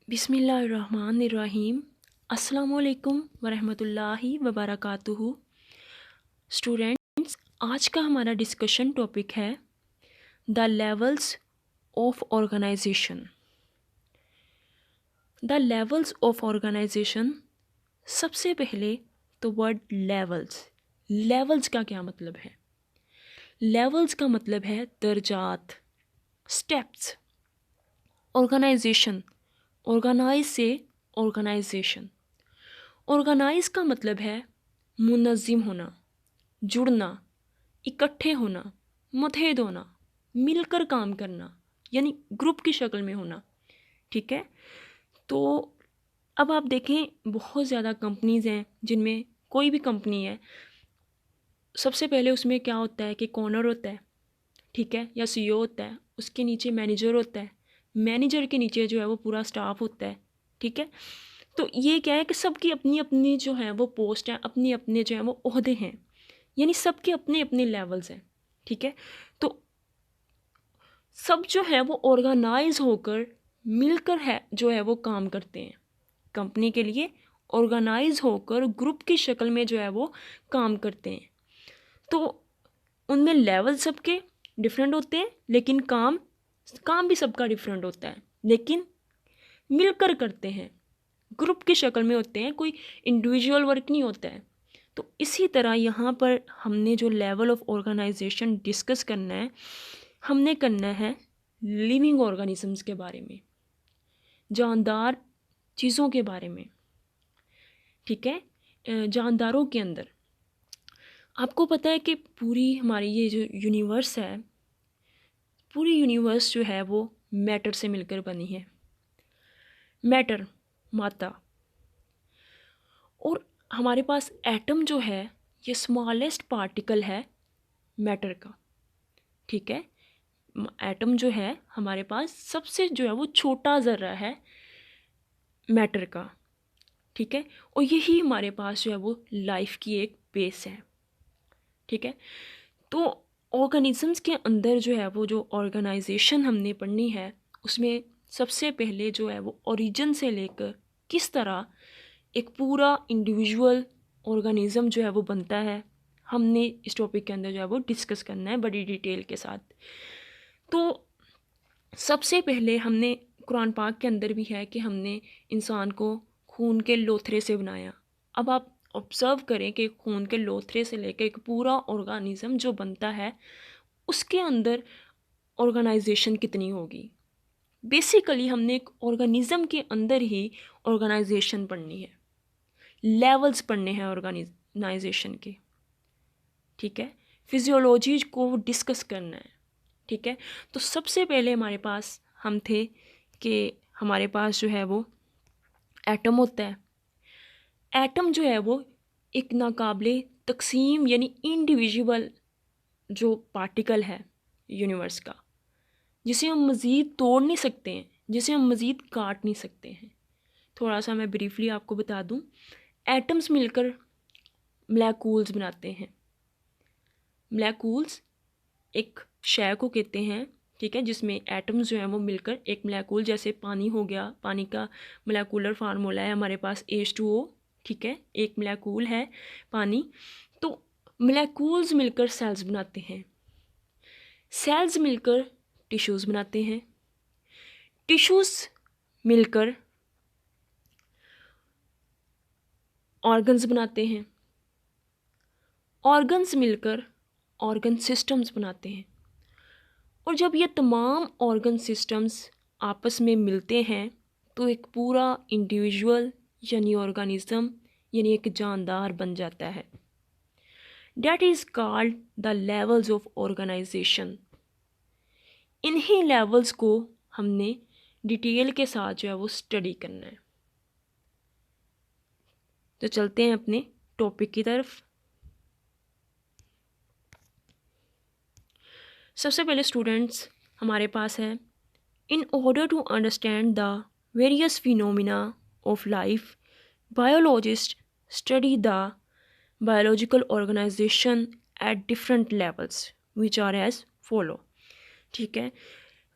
बिस्मिल्लाहिर्रहमानिर्रहीम। अस्सलामुअलैकुम वरहमतुल्लाहि वबरकातुहू। स्टूडेंट्स, आज का हमारा डिस्कशन टॉपिक है the levels of organisation. The levels of organisation. सबसे पहले तो वर्ड लेवल्स। लेवल्स का क्या मतलब है? लेवल्स का मतलब है दर्जात, स्टेप्स। ऑर्गेनाइजेशन, ऑर्गेनाइज से ऑर्गेनाइजेशन। ऑर्गेनाइज का मतलब है मुनज़्ज़िम होना, जुड़ना, इकट्ठे होना, मुत्तहिद होना, मिलकर काम करना, यानी ग्रुप की शक्ल में होना। ठीक है, तो अब आप देखें बहुत ज़्यादा कंपनीज़ हैं जिनमें कोई भी कंपनी है, सबसे पहले उसमें क्या होता है कि ओनर होता है, ठीक है, या सीईओ होता है, उसके नीचे मैनेजर होता है, मैनेजर के नीचे जो है वो पूरा स्टाफ होता है। ठीक है, तो ये क्या है कि सबकी अपनी अपनी जो है वो पोस्ट है, अपनी अपने जो है वो ओहदे हैं, यानी सबके अपने अपने लेवल्स हैं। ठीक है, तो सब जो है वो ऑर्गेनाइज होकर मिलकर है जो है वो काम करते हैं कंपनी के लिए। ऑर्गेनाइज होकर ग्रुप की शक्ल में जो है वो काम करते हैं। तो उनमें लेवल सबके डिफरेंट होते हैं, लेकिन काम भी सबका डिफरेंट होता है, लेकिन मिलकर करते हैं, ग्रुप की शक्ल में होते हैं, कोई इंडिविजुअल वर्क नहीं होता है। तो इसी तरह यहाँ पर हमने जो लेवल ऑफ ऑर्गेनाइजेशन डिस्कस करना है, हमने करना है लिविंग ऑर्गेनिजम्स के बारे में, जानदार चीज़ों के बारे में। ठीक है, जानदारों के अंदर आपको पता है कि पूरी हमारी ये जो यूनिवर्स है, पूरी यूनिवर्स जो है वो मैटर से मिलकर बनी है। मैटर, माता। और हमारे पास एटम जो है ये स्मॉलेस्ट पार्टिकल है मैटर का। ठीक है, एटम जो है हमारे पास सबसे जो है वो छोटा ज़र्रा है मैटर का। ठीक है, और यही हमारे पास जो है वो लाइफ की एक बेस है। ठीक है, तो ऑर्गेनिजम्स के अंदर जो है वो जो ऑर्गेनाइजेशन हमने पढ़नी है, उसमें सबसे पहले जो है वो ओरिजिन से लेकर किस तरह एक पूरा इंडिविजुअल ऑर्गेनिज्म जो है वो बनता है, हमने इस टॉपिक के अंदर जो है वो डिस्कस करना है बड़ी डिटेल के साथ। तो सबसे पहले हमने कुरान पाक के अंदर भी है कि हमने इंसान को खून के लोथरे से बनाया। अब आप ऑब्ज़र्व करें कि खून के लोथरे से लेकर एक पूरा ऑर्गेनिज्म जो बनता है, उसके अंदर ऑर्गेनाइजेशन कितनी होगी। बेसिकली हमने एक ऑर्गेनिज्म के अंदर ही ऑर्गेनाइजेशन पढ़नी है, लेवल्स पढ़ने हैं ऑर्गेनाइजेशन के। ठीक है, फिजियोलॉजी को डिस्कस करना है। ठीक है, तो सबसे पहले हमारे पास हम थे कि हमारे पास जो है वो एटम होता है। एटम जो है वो एक नाकाबिले तकसीम यानी इंडिविजुअल जो पार्टिकल है यूनिवर्स का, जिसे हम मज़ीद तोड़ नहीं सकते हैं, जिसे हम मज़ीद काट नहीं सकते हैं। थोड़ा सा मैं ब्रीफली आपको बता दूं, एटम्स मिलकर मॉलिक्यूल्स बनाते हैं। मॉलिक्यूल्स एक शय को कहते हैं, ठीक है, जिसमें एटम्स जो हैं वो मिलकर एक मॉलिक्यूल, जैसे पानी हो गया, पानी का मॉलिक्यूलर फार्मूला है हमारे पास H2O। ठीक है, एक मॉलिक्यूल है पानी। तो मॉलिक्यूल्स मिलकर सेल्स बनाते हैं, सेल्स मिलकर टिश्यूज़ बनाते हैं, टिश्यूज़ मिलकर ऑर्गन्स बनाते हैं, ऑर्गन्स मिलकर ऑर्गन सिस्टम्स बनाते हैं। और जब ये तमाम ऑर्गन सिस्टम्स आपस में मिलते हैं तो एक पूरा इंडिविजुअल यानी ऑर्गेनिज्म यानी एक जानदार बन जाता है। That is called the levels of organisation. इन्हीं लेवल्स को हमने डिटेल के साथ जो है वो स्टडी करना है। तो चलते हैं अपने टॉपिक की तरफ। सबसे पहले स्टूडेंट्स हमारे पास है, in order to understand the various phenomena of life, biologist study the biological organisation at different levels which are as follow. ठीक है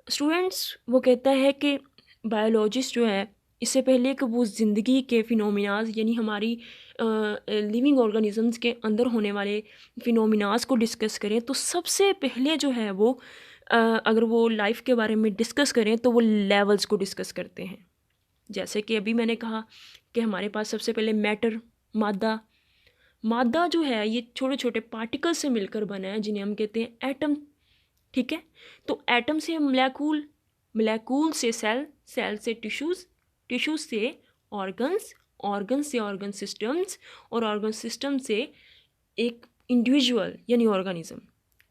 स्टूडेंट्स, वो कहता है कि बायोलॉजिस्ट जो है इससे पहले कि वो ज़िंदगी के फिनोमिनाज यानी हमारी लिविंग ऑर्गेनिजम्स के अंदर होने वाले फिनोमिनाज को डिस्कस करें, तो सबसे पहले जो है वो अगर वो लाइफ के बारे में डिस्कस करें तो वो लेवल्स को डिस्कस करते हैं। जैसे कि अभी मैंने कहा कि हमारे पास सबसे पहले मैटर, मादा जो है ये छोटे छोटे पार्टिकल से मिलकर बना है जिन्हें हम कहते हैं एटम। ठीक है, तो एटम से मॉलिक्यूल, मॉलिक्यूल से सेल, सेल से टिश्यूज़, टिश्यूज़ से ऑर्गन्स, ऑर्गन से ऑर्गन सिस्टम्स, और ऑर्गन सिस्टम से एक इंडिविजुअल यानी ऑर्गेनिज्म।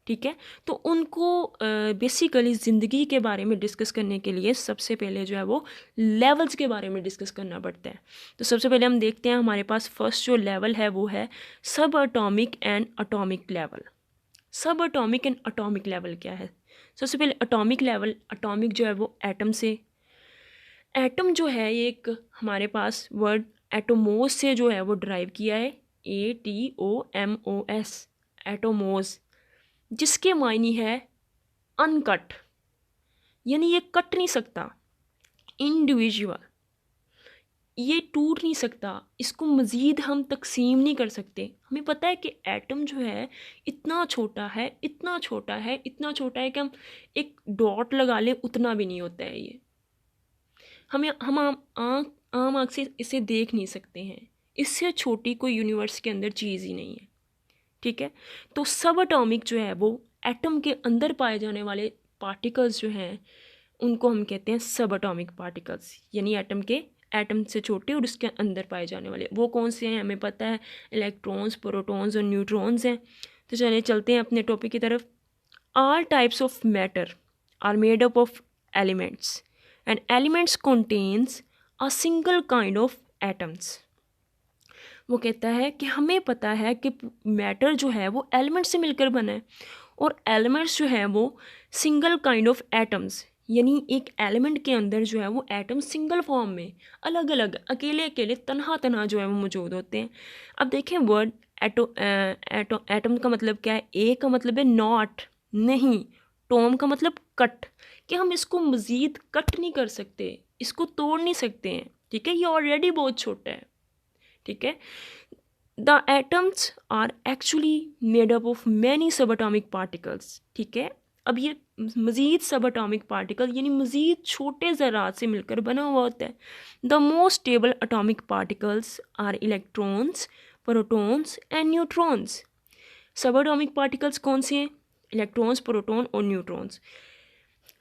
ठीक है, तो उनको बेसिकली ज़िंदगी के बारे में डिस्कस करने के लिए सबसे पहले जो है वो लेवल्स के बारे में डिस्कस करना पड़ता है। तो सबसे पहले हम देखते हैं हमारे पास फर्स्ट जो लेवल है वो है सब एटॉमिक एंड एटॉमिक लेवल। सब एटॉमिक एंड एटॉमिक लेवल क्या है? सबसे पहले एटॉमिक लेवल, एटॉमिक जो है वो एटम से, एटम जो है ये एक हमारे पास वर्ड एटोमोस से जो है वो ड्राइव किया है, ATOMOS, एटोमोस, जिसके मायने है अनकट, यानी ये कट नहीं सकता, इंडिविजुअल, ये टूट नहीं सकता, इसको मज़ीद हम तकसीम नहीं कर सकते। हमें पता है कि एटम जो है इतना छोटा है, इतना छोटा है, इतना छोटा है कि हम एक डॉट लगा लें उतना भी नहीं होता है ये। हम आम आँख से इसे देख नहीं सकते हैं, इससे छोटी कोई यूनिवर्स के अंदर चीज़ ही नहीं है। ठीक है, तो सब एटॉमिक जो है वो एटम के अंदर पाए जाने वाले पार्टिकल्स जो हैं उनको हम कहते हैं सब एटॉमिक पार्टिकल्स, यानी एटम के, एटम से छोटे और उसके अंदर पाए जाने वाले। वो कौन से हैं हमें पता है, इलेक्ट्रॉन्स, प्रोटॉन्स और न्यूट्रॉन्स हैं। तो चलिए चलते हैं अपने टॉपिक की तरफ। All types of matter are made up of elements and elements contains a single kind of atoms. वो कहता है कि हमें पता है कि मैटर जो है वो एलिमेंट से मिलकर बना है, और एलिमेंट्स जो है वो सिंगल काइंड ऑफ एटम्स, यानी एक एलिमेंट के अंदर जो है वो एटम सिंगल फॉर्म में, अलग अलग, अकेले अकेले, तन्हा तन्हा जो है वो मौजूद होते हैं। अब देखें वर्ड एटम का मतलब क्या है? ए का मतलब है नॉट, नहीं, टॉम का मतलब कट, कि हम इसको मज़ीद कट नहीं कर सकते, इसको तोड़ नहीं सकते हैं। ठीक है, ये ऑलरेडी बहुत छोटा है। ठीक है, the atoms are actually made up of many subatomic particles. ठीक है, अब ये मज़ीद सब एटॉमिक पार्टिकल यानी मज़ीद छोटे ज़रात से मिलकर बना हुआ होता है। The most stable atomic particles are electrons, protons and neutrons. Subatomic particles कौन से हैं? इलेक्ट्रॉन्स, प्रोटॉन और न्यूट्रॉन्स।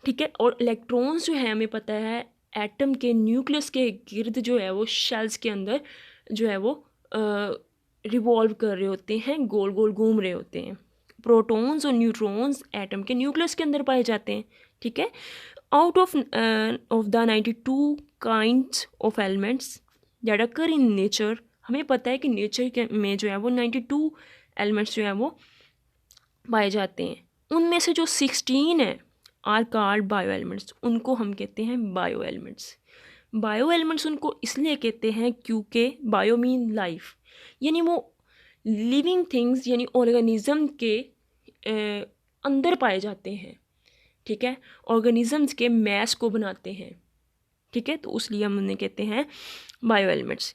ठीक है, और इलेक्ट्रॉन्स जो है हमें पता है एटम के न्यूक्लियस के गिर्द जो है वो शेल्स के अंदर जो है वो रिवॉल्व कर रहे होते हैं, गोल गोल घूम रहे होते हैं। प्रोटॉन्स और न्यूट्रॉन्स एटम के न्यूक्लियस के अंदर पाए जाते हैं। ठीक है, out of the 92 kinds of elements that occur in nature, हमें पता है कि नेचर के में जो है वो 92 एलिमेंट्स जो है वो पाए जाते हैं। उनमें से जो 16 है आर कॉल्ड बायो एलिमेंट्स, उनको हम कहते हैं बायो एलिमेंट्स। बायो एलिमेंट्स उनको इसलिए कहते हैं क्योंकि बायो मीन लाइफ, यानी वो लिविंग थिंग्स यानी ऑर्गेनिज्म के अंदर पाए जाते हैं। ठीक है, ऑर्गेनिजम्स के मैस को बनाते हैं। ठीक है, तो उसलिए हम उन्हें कहते हैं bioelements.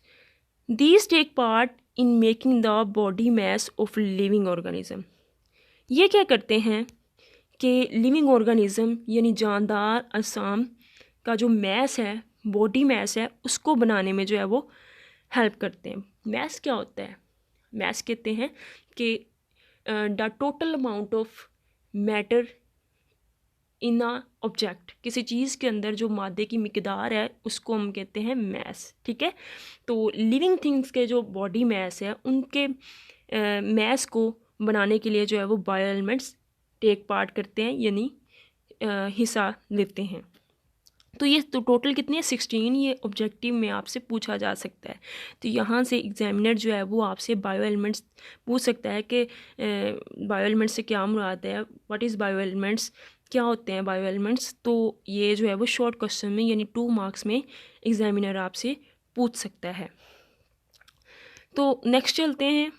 These take part in making the body mass of living organism. ये क्या करते हैं कि लिविंग ऑर्गेनिज्म यानी जानदार अजसाम का जो मैस है, बॉडी मैस है, उसको बनाने में जो है वो हेल्प करते हैं। मैस क्या होता है? मैस कहते हैं कि the total amount of matter in a object, किसी चीज़ के अंदर जो मादे की मिकदार है उसको हम कहते हैं मैस। ठीक है, तो लिविंग थिंग्स के जो बॉडी मैस है उनके मैस को बनाने के लिए जो है वो बायो एलिमेंट्स टेक पार्ट करते हैं, यानी हिस्सा लेते हैं। तो ये तो टोटल कितने हैं? 16। ये ऑब्जेक्टिव में आपसे पूछा जा सकता है। तो यहाँ से एग्जामिनर जो है वो आपसे बायो एलिमेंट्स पूछ सकता है कि बायो एलिमेंट्स से क्या मुराद है, व्हाट इज़ बायो एलिमेंट्स, क्या होते हैं बायो एलिमेंट्स। तो ये जो है वो शॉर्ट क्वेश्चन में यानी 2 मार्क्स में एग्जामिनर आपसे पूछ सकता है। तो नेक्स्ट चलते हैं।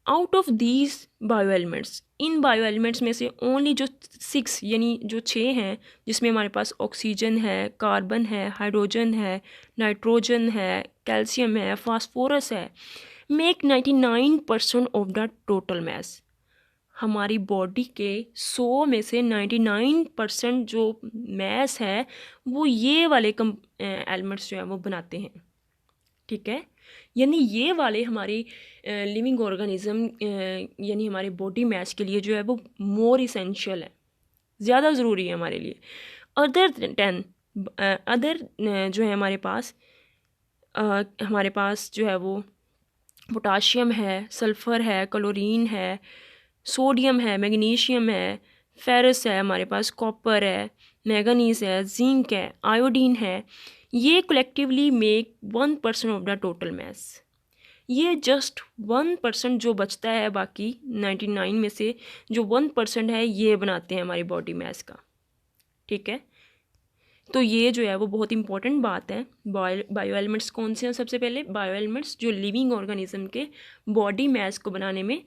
Out of these bio elements, in bio elements में से ओनली जो 6 यानी जो 6 हैं, जिसमें हमारे पास ऑक्सीजन है, कार्बन है, हाइड्रोजन है, नाइट्रोजन है, कैल्शियम है, फास्फोरस है, make 99% of the total mass. हमारी बॉडी के 100 में से 99% जो मास है वो ये वाले एलिमेंट्स जो है वो बनाते हैं। ठीक है, यानी ये वाले हमारे लिविंग ऑर्गेनिज्म यानी हमारे बॉडी मास के लिए जो है वो मोर इसेंशियल है, ज़्यादा ज़रूरी है हमारे लिए। अदर जो है हमारे पास जो है वो पोटाशियम है, सल्फ़र है, क्लोरीन है, सोडियम है, मैग्नीशियम है, फेरस है, हमारे पास कॉपर है, मैंगनीज है, जिंक है, आयोडीन है। ये collectively make 1% of the total mass. ये जस्ट 1% जो बचता है, बाकी 99 में से जो 1% है ये बनाते हैं हमारी बॉडी मास का। ठीक है, तो ये जो है वो बहुत इंपॉर्टेंट बात है। बायो एलिमेंट्स कौन से हैं? सबसे पहले बायो एलिमेंट्स जो लिविंग ऑर्गेनिज्म के बॉडी मास को बनाने में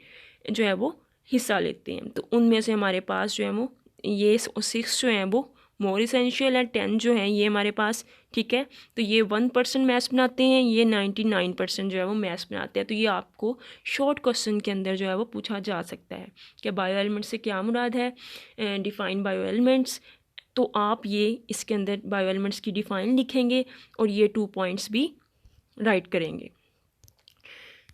जो है वो हिस्सा लेते हैं। तो उनमें से हमारे पास जो है वो ये 6 जो हैं वो मोर इसेंशियल है, 10 जो हैं ये हमारे पास। ठीक है, तो ये 1% मैस बनाते हैं, ये 99% जो है वो मैस बनाते हैं। तो ये आपको शॉर्ट क्वेश्चन के अंदर जो है वो पूछा जा सकता है कि बायो एलिमेंट्स से क्या मुराद है, डिफाइन बायो एलिमेंट्स। तो आप ये इसके अंदर बायो एलिमेंट्स की डिफाइन लिखेंगे और ये 2 पॉइंट्स भी राइट करेंगे।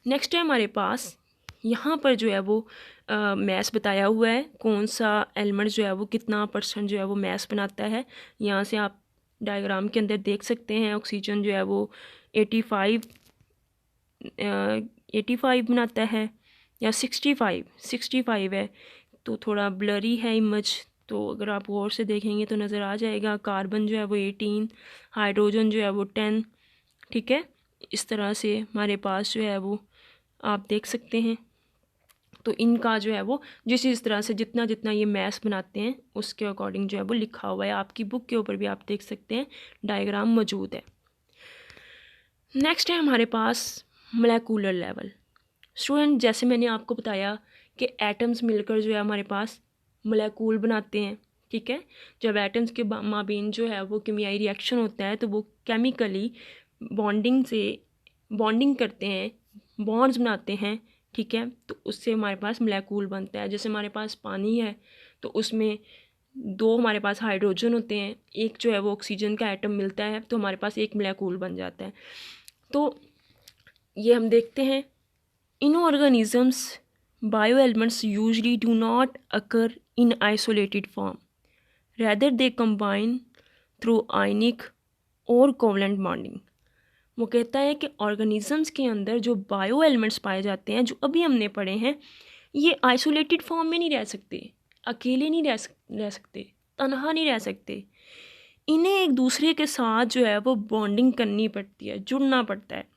नेक्स्ट है हमारे पास यहाँ पर जो है वो मैस बताया हुआ है, कौन सा एलिमेंट जो है वो कितना % जो है वो मैस बनाता है। यहाँ से आप डायग्राम के अंदर देख सकते हैं, ऑक्सीजन जो है वो 85 बनाता है या 65 है, तो थोड़ा ब्लरी है इमेज, तो अगर आप गौर से देखेंगे तो नज़र आ जाएगा। कार्बन जो है वो 18, हाइड्रोजन जो है वो 10। ठीक है, इस तरह से हमारे पास जो है वो आप देख सकते हैं। तो इनका जो है वो जिस तरह से जितना जितना ये मैस बनाते हैं उसके अकॉर्डिंग जो है वो लिखा हुआ है, आपकी बुक के ऊपर भी आप देख सकते हैं, डायग्राम मौजूद है। नेक्स्ट है हमारे पास मोलेकुलर लेवल। स्टूडेंट, जैसे मैंने आपको बताया कि एटम्स मिलकर जो है हमारे पास मोलेकुल बनाते हैं। ठीक है, जब एटम्स के माबीन जो है वो केमियाई रिएक्शन होता है तो वो केमिकली बॉन्डिंग करते हैं, बॉन्ड्स बनाते हैं। ठीक है, तो उससे हमारे पास मोलेकुल बनता है। जैसे हमारे पास पानी है तो उसमें 2 हमारे पास हाइड्रोजन होते हैं, एक जो है वो ऑक्सीजन का एटम मिलता है, तो हमारे पास एक मोलेकुल बन जाता है। तो ये हम देखते हैं in organisms bio elements usually do not occur in isolated form, rather they combine through ionic और कोवलेंट बॉन्डिंग। वो कहता है कि ऑर्गेनिजम्स के अंदर जो बायो एलिमेंट्स पाए जाते हैं, जो अभी हमने पढ़े हैं, ये आइसोलेटेड फॉर्म में नहीं रह सकते, अकेले नहीं रह सकते, तनहा नहीं रह सकते। इन्हें एक दूसरे के साथ जो है वो बॉन्डिंग करनी पड़ती है, जुड़ना पड़ता है।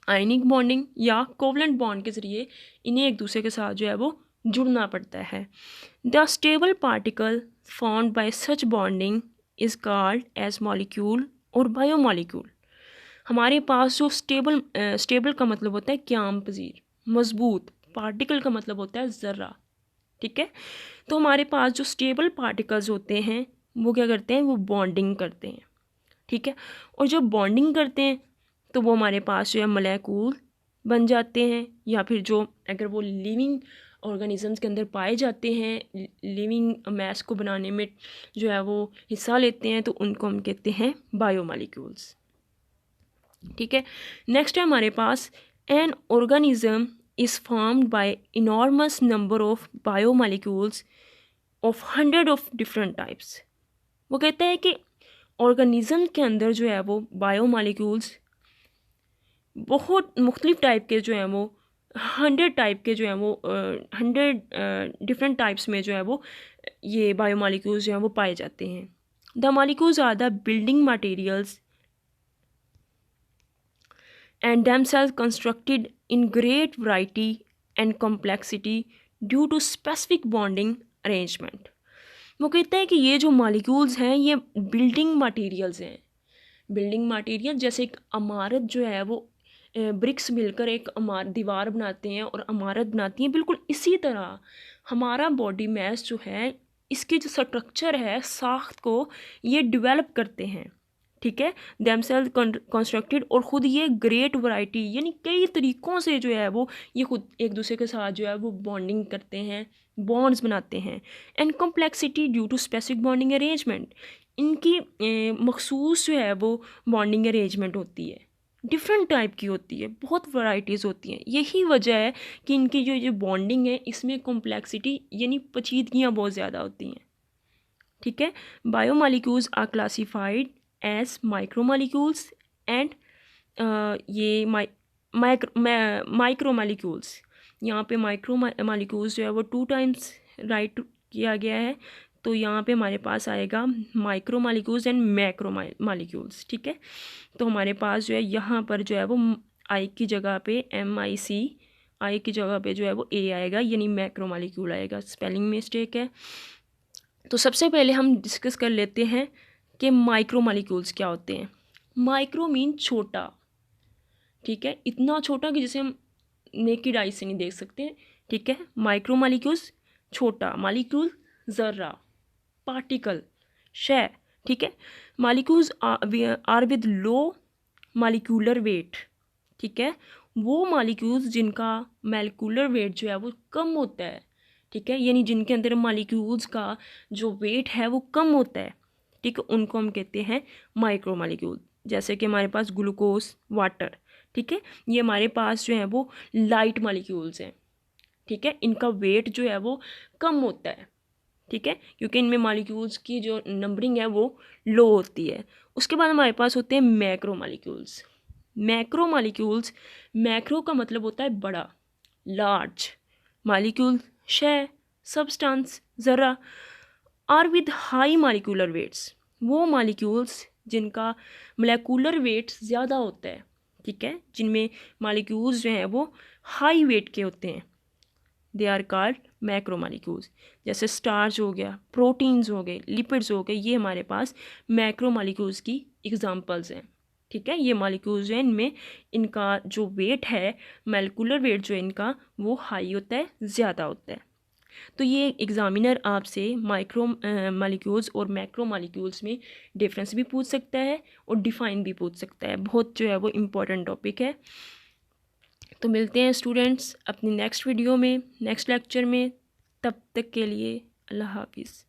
आयनिक बॉन्डिंग या कोवलेंट बॉन्ड के ज़रिए इन्हें एक दूसरे के साथ जो है वो जुड़ना पड़ता है। The stable particle formed by such bonding is called as molecule और बायोमॉलिक्यूल। हमारे पास जो स्टेबल का मतलब होता है क़याम पज़ीर, मजबूत। पार्टिकल का मतलब होता है ज़र्रा। ठीक है, तो हमारे पास जो स्टेबल पार्टिकल्स होते हैं वो क्या करते हैं, वो बॉन्डिंग करते हैं। ठीक है, और जब बॉन्डिंग करते हैं तो वो हमारे पास जो है मोलेक्यूल बन जाते हैं, या फिर जो अगर वो लिविंग ऑर्गेनिजम्स के अंदर पाए जाते हैं, लिविंग मैस को बनाने में जो है वो हिस्सा लेते हैं, तो उनको हम कहते हैं बायोमॉलिक्यूल्स। ठीक है, नेक्स्ट है हमारे पास an organism is formed by enormous number of biomolecules of 100 of different types. वो कहता है कि ऑर्गेनिज्म के अंदर जो है वो बायोमॉलिक्यूल्स बहुत मुख्तलिफ टाइप के जो हैं वो 100 टाइप के जो हैं वो 100 डिफरेंट टाइप्स में जो है वो ये बायोमॉलिक्यूल्स जो हैं वो पाए जाते हैं। The molecules are the building materials and themselves constructed in great variety and complexity due to specific bonding arrangement। वो कहता है कि ये जो मॉलिक्यूल्स हैं ये बिल्डिंग मटेरियल्स हैं। बिल्डिंग मटेरियल जैसे एक इमारत जो है वो ब्रिक्स मिलकर एक दीवार बनाते हैं और इमारत बनाती हैं, बिल्कुल इसी तरह हमारा बॉडी मास जो है, इसकी जो स्ट्रक्चर है, साख्त को ये डेवलप करते हैं, ठीक है, देमसेल्फ कंस्ट्रक्टेड, और ख़ुद ये ग्रेट वैरायटी यानी कई तरीक़ों से जो है वो ये खुद एक दूसरे के साथ जो है वो बॉन्डिंग करते हैं, बॉन्ड्स बनाते हैं। And complexity due to specific bonding arrangement, इनकी मखसूस जो है वो बॉन्डिंग अरेंजमेंट होती है, डिफरेंट टाइप की होती है, बहुत वैराइटीज़ होती हैं। यही वजह है कि इनकी जो बॉन्डिंग है इसमें कॉम्प्लेक्सिटी यानी पेचीदगियाँ बहुत ज़्यादा होती हैं, ठीक है। Biomolecules are classified as micromolecules and ये माइक्रोमॉलिक्यूल्स, यहाँ पे माइक्रोमॉलिक्यूल्स जो है वो 2 टाइम्स राइट किया गया है, तो यहाँ पे हमारे पास आएगा माइक्रोमॉलिक्यूल्स एंड मैक्रोमॉलिक्यूल्स, ठीक है। तो हमारे पास जो है यहाँ पर जो है वो आई की जगह पे MIC, आई की जगह पे जो है वो A आएगा, यानी मैक्रोमॉलिक्यूल आएगा, स्पेलिंग मिस्टेक है। तो सबसे पहले हम डिस्कस कर लेते हैं कि माइक्रोमॉलिक्यूल्स क्या होते हैं। माइक्रो मीन छोटा, ठीक है, इतना छोटा कि जिसे हम नेकेड आई से नहीं देख सकते, ठीक है। माइक्रोमॉलिक्यूल्स छोटा, मॉलिक्यूल ज़र्रा, पार्टिकल, शय, ठीक है। Molecules are with low molecular weight, ठीक है, वो मॉलिक्यूल्स जिनका मॉलिक्यूलर वेट जो है वो कम होता है, ठीक है, यानी जिनके अंदर मॉलिक्यूल्स का जो वेट है वो कम होता है, ठीक है, उनको हम कहते हैं माइक्रोमॉलिक्यूल। जैसे कि हमारे पास ग्लूकोज, वाटर, ठीक है, ये हमारे पास जो है वो लाइट मॉलिक्यूल्स हैं, ठीक है, इनका वेट जो है वो कम होता है, ठीक है, क्योंकि इनमें मॉलिक्यूल्स की जो नंबरिंग है वो लो होती है। उसके बाद हमारे पास होते हैं मैक्रोमॉलिक्यूल्स। मैक्रोमॉलिक्यूल्स, मैक्रो का मतलब होता है बड़ा, लार्ज, मॉलिक्यूल शय, सब्सटेंस, ज़रा, are with high molecular weights, वो मॉलिक्यूल्स जिनका मोलेकुलर वेट ज़्यादा होता है, ठीक है, जिनमें मॉलिक्यूल्स जो हैं वो हाई वेट के होते हैं, दे आर कॉल्ड मैक्रोमॉलिक्यूल्स। जैसे स्टार्च हो गया, प्रोटीन्स हो गए, लिपिड्स हो गए, ये हमारे पास मैक्रोमॉलिक्यूल्स की एग्जांपल्स हैं, ठीक है। ये मॉलिक्यूल्स हैं, इनमें इनका जो वेट है, मोलेकुलर वेट जो है इनका वो हाई होता है, ज़्यादा होता है। तो ये एग्जामिनर आपसे माइक्रो मॉलिक्यूल्स और मैक्रो मॉलिक्यूल्स में डिफरेंस भी पूछ सकता है और डिफ़ाइन भी पूछ सकता है, बहुत जो है वो इम्पोर्टेंट टॉपिक है। तो मिलते हैं स्टूडेंट्स अपनी नेक्स्ट वीडियो में, नेक्स्ट लेक्चर में, तब तक के लिए अल्लाह हाफिज़।